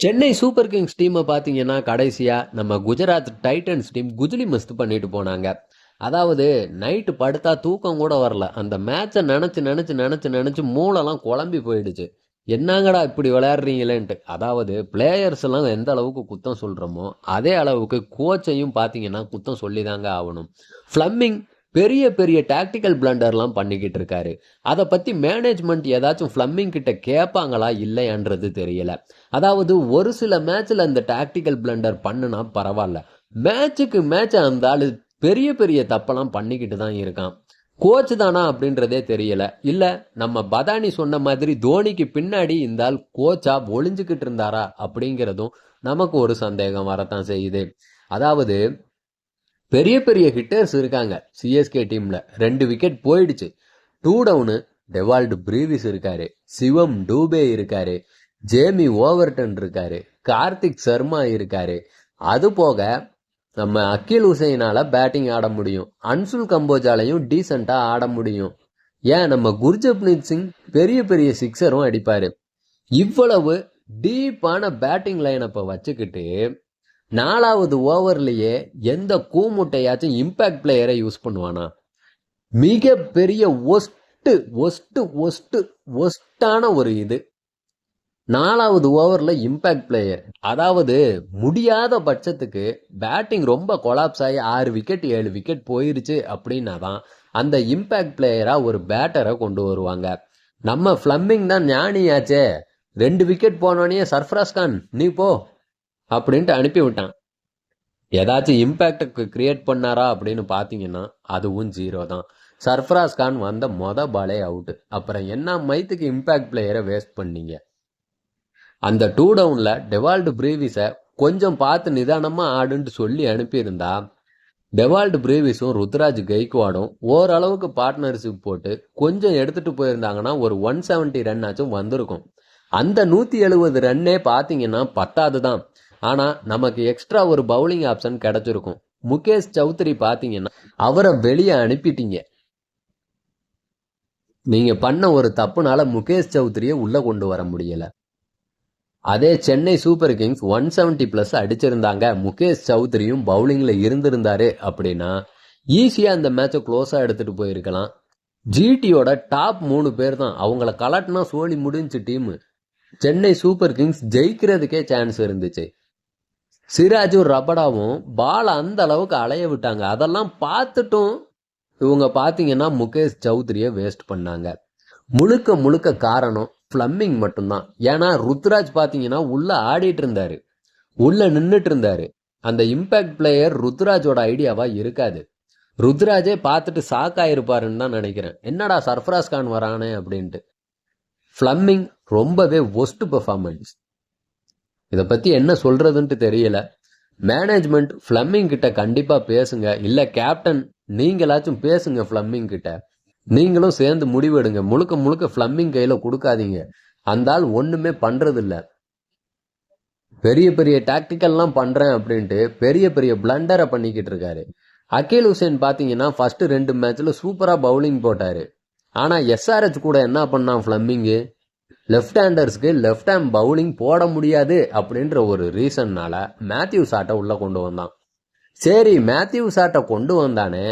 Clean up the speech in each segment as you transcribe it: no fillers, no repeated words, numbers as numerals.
Chennai super Kings டீமை பார்த்தீங்கன்னா கடைசியா நம்ம குஜராத் டைட்டன்ஸ் டீம் குஜிலி மஸ்து பண்ணிட்டு போனாங்க. அதாவது நைட்டு படுத்தா தூக்கம் கூட வரல. அந்த மேட்சை நினைச்சு நினைச்சு நினைச்சு நினைச்சு மூளைலாம் குழம்பி போயிடுச்சு. என்னங்கடா இப்படி விளையாடுறீங்களேன்ட்டு. அதாவது பிளேயர்ஸ் எல்லாம் எந்த அளவுக்கு குத்தம் சொல்றோமோ அதே அளவுக்கு கோச்சையும் பார்த்தீங்கன்னா குத்தம் சொல்லிதாங்க ஆகணும். ஃபிளம்மிங் பெரிய பெரிய டாக்டிக்கல் பிளண்டர்லாம் பண்ணிக்கிட்டு இருக்காரு. அதை பத்தி மேனேஜ்மெண்ட் ஏதாச்சும் ஃபிளம்மிங் கிட்ட கேட்பாங்களா இல்லையான்றது தெரியல. அதாவது ஒரு சில மேட்ச்ல அந்த டாக்டிக்கல் பிளண்டர் பண்ணுனா பரவாயில்ல, மேட்சுக்கு மேட்ச் அந்த ஆளு பெரிய பெரிய தப்பெல்லாம் பண்ணிக்கிட்டு தான் இருக்கான். கோச் தானா அப்படின்றதே தெரியல. இல்ல நம்ம பதானி சொன்ன மாதிரி தோனிக்கு பின்னாடி இந்த ஆள் கோச்சா ஒளிஞ்சுக்கிட்டு இருந்தாரா அப்படிங்கிறதும் நமக்கு ஒரு சந்தேகம் வரத்தான் செய்யுது. அதாவது பெரிய பெரிய ஹிட்டர்ஸ் இருக்காங்க சிஎஸ்கே டீம்ல. 2 விக்கெட் போயிடுச்சு. 2 டவுனு. டெவால்டு பிரீவிஸ் இருக்காரு, சிவம் டூபே இருக்காரு, ஜேமி ஓவர்டன் இருக்காரு, கார்த்திக் சர்மா இருக்காரு. அது போக நம்ம அகில் ஹுசைனால பேட்டிங் ஆட முடியும், அன்சுல் கம்போஜாலையும் டீசெண்டா ஆட முடியும். ஏன் நம்ம குர்ஜப்னீத் சிங் பெரிய பெரிய சிக்ஸரும் அடிப்பாரு. இவ்வளவு டீப்பான பேட்டிங் லைனப்பை வச்சுக்கிட்டு 4வது ஓவர்லயே எந்த கூமுட்டையாச்சும் இம்பாக்ட் பிளேயரை யூஸ் பண்ணுவானா? மிக பெரிய ஒஸ்டான ஒரு இது. 4வது ஓவர்ல இம்பாக்ட் பிளேயர். அதாவது முடியாத பட்சத்துக்கு பேட்டிங் ரொம்ப கொலாப்ஸ் ஆகி 6 விக்கெட் 7 விக்கெட் போயிருச்சு அப்படின்னா தான் அந்த இம்பாக்ட் பிளேயரா ஒரு பேட்டரை கொண்டு வருவாங்க. நம்ம ஃபிளம்மிங் தான் ஞானியாச்சே. 2 விக்கெட் போனோடனே சர்ஃப்ராஸ் கான் நீ போ அப்படின்ட்டு அனுப்பி விட்டான். ஏதாச்சும் இம்பாக்ட் கிரியேட் பண்ணாரா அப்படின்னு பார்த்தீங்கன்னா அதுவும் 0 தான். சர்ஃப்ராஸ் கான் வந்த பாலே அவுட்டு. அப்புறம் என்ன மைத்துக்கு இம்பாக்ட் பிளேயரை வேஸ்ட் பண்ணீங்க? அந்த 2 டவுன்ல டெவால்டு பிரீவிஸை கொஞ்சம் பார்த்து நிதானமா ஆடுன்னு சொல்லி அனுப்பியிருந்தா டெவால்டு பிரீவிஸும் ருத்ராஜ் கெய்க்வாடும் ஓரளவுக்கு பார்ட்னர்ஷிப் போட்டு கொஞ்சம் எடுத்துட்டு போயிருந்தாங்கன்னா ஒரு 170 ரன் ஆச்சும் வந்திருக்கும். அந்த 170 ரன்னே பார்த்தீங்கன்னா 10வது தான். ஆனா நமக்கு எக்ஸ்ட்ரா ஒரு பவுலிங் ஆப்ஷன் கிடைச்சிருக்கும். முகேஷ் சௌத்ரி பார்த்தீங்கன்னா அவரை வெளியே அனுப்பிட்டீங்க. நீங்க பண்ண ஒரு தப்புனால முகேஷ் சௌத்ரியை உள்ள கொண்டு வர முடியல. அதே சென்னை சூப்பர் கிங்ஸ் 170+ அடிச்சிருந்தாங்க, முகேஷ் சௌத்ரியும் பவுலிங்ல இருந்திருந்தாரு அப்படின்னா ஈஸியா அந்த மேட்சை க்ளோஸா எடுத்துட்டு போயிருக்கலாம். ஜிடியோட டாப் 3 பேர் தான். அவங்கள கலட்டினா சோழி முடிஞ்சு டீம். சென்னை சூப்பர் கிங்ஸ் ஜெயிக்கிறதுக்கே சான்ஸ் இருந்துச்சு. சிராஜும் ரபடாவும் பால் அந்த அளவுக்கு அலைய விட்டாங்க. அதெல்லாம் பார்த்துட்டும் இவங்க பார்த்தீங்கன்னா முகேஷ் சௌத்ரியை வேஸ்ட் பண்ணாங்க. முழுக்க முழுக்க காரணம் ஃபிளம்மிங் மட்டும்தான். ஏன்னா ருத்ராஜ் பார்த்தீங்கன்னா உள்ள ஆடிட்டு இருந்தாரு, உள்ள நின்றுட்டு இருந்தாரு. அந்த இம்பாக்ட் பிளேயர் ருத்ராஜோட ஐடியாவா இருக்காது. ருத்ராஜே பார்த்துட்டு சாக்காயிருப்பாருன்னு தான் நினைக்கிறேன். என்னடா சர்ஃப்ராஸ் கான் வரானே அப்படின்ட்டு. ஃபிளம்மிங் ரொம்பவே ஒஸ்ட் பெர்ஃபார்மன்ஸ். இதை பத்தி என்ன சொல்றதுன்ட்டு தெரியல. மேனேஜ்மெண்ட் ஃபிளம்மிங் கிட்ட கண்டிப்பா பேசுங்க. இல்ல கேப்டன் நீங்களாச்சும் பேசுங்க ஃபிளம்மிங் கிட்ட. நீங்களும் சேர்ந்து முடிவெடுங்க. முழுக்க முழுக்க ஃபிளம்மிங் கையில கொடுக்காதீங்க. அந்த ஆள் ஒண்ணுமே பண்றது இல்ல. பெரிய பெரிய டாக்டிக்கல்லாம் பண்றேன் அப்படின்ட்டு பெரிய பெரிய பிளண்டரை பண்ணிக்கிட்டு இருக்காரு. அகில் ஹுசைன் பாத்தீங்கன்னா ஃபர்ஸ்ட் 2 மேட்ச்ல சூப்பரா பவுலிங் போட்டாரு. ஆனா எஸ்ஆர்எச் கூட என்ன பண்ணான் ஃபிளம்மிங்கு? லெஃப்ட் ஹேண்டர்ஸ்க்கு லெஃப்ட் ஹேண்ட் பவுலிங் போட முடியாது அப்படின்ற ஒரு ரீசன்னால மேத்யூ சாட்டை உள்ள கொண்டு வந்தான். சரி, மேத்யூ சாட்டை கொண்டு வந்தானே,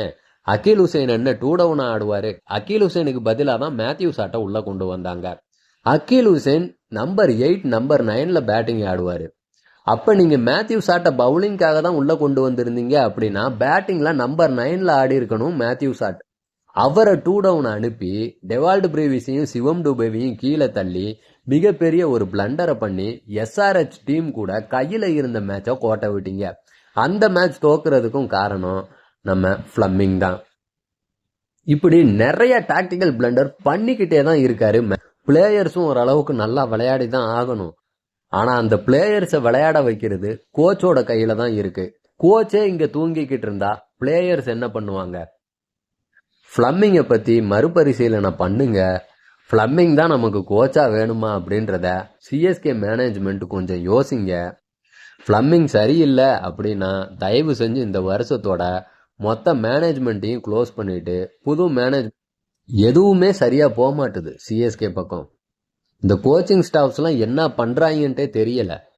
அகில் ஹுசைன் என்ன 2 டவுனா ஆடுவாரு? அகில் ஹுசைனுக்கு பதிலாக தான் மேத்யூ சாட்டை உள்ள கொண்டு வந்தாங்க. அகில் ஹுசைன் நம்பர் 8 நம்பர் 9ல பேட்டிங் ஆடுவாரு. அப்ப நீங்க மேத்யூ சாட்டை பவுலிங்காக தான் உள்ள கொண்டு வந்திருந்தீங்க அப்படின்னா பேட்டிங்ல நம்பர் 9ல ஆடி இருக்கணும் மேத்யூ சாட். அவரை 2 டவுன் அனுப்பி டெவால்டு பிரீவிஸையும் சிவம் டூபேவையும் கீழே தள்ளி மிகப்பெரிய ஒரு பிளண்டரை பண்ணி எஸ்ஆர்எச் டீம் கூட கையில இருந்த மேட்சை கோட்டை விட்டீங்க. அந்த மேட்ச் தோக்குறதுக்கும் காரணம் நம்ம ஃபிளம்மிங் தான். இப்படி நிறைய டாக்டிக்கல் பிளண்டர் பண்ணிக்கிட்டே தான் இருக்காரு. பிளேயர்ஸும் ஓரளவுக்கு நல்லா விளையாடி தான் ஆகணும். ஆனா அந்த பிளேயர்ஸை விளையாட வைக்கிறது கோச்சோட கையில தான் இருக்கு. கோச்சே இங்க தூங்கிக்கிட்டு இருந்தா பிளேயர்ஸ் என்ன பண்ணுவாங்க? ஃபிளம்மிங்கை பற்றி மறுபரிசீலனை பண்ணுங்க. ஃபிளம்மிங் தான் நமக்கு கோச்சா வேணுமா அப்படின்றத சிஎஸ்கே மேனேஜ்மெண்ட் கொஞ்சம் யோசிங்க. ஃபிளம்மிங் சரியில்லை அப்படின்னா தயவு செஞ்சு இந்த வருஷத்தோட மொத்த மேனேஜ்மெண்ட்டையும் க்ளோஸ் பண்ணிட்டு புது எதுவுமே சரியா போக மாட்டுது சிஎஸ்கே பக்கம். இந்த கோச்சிங் ஸ்டாஃப்ஸ்லாம் என்ன பண்றாங்கன்ட்டே தெரியல.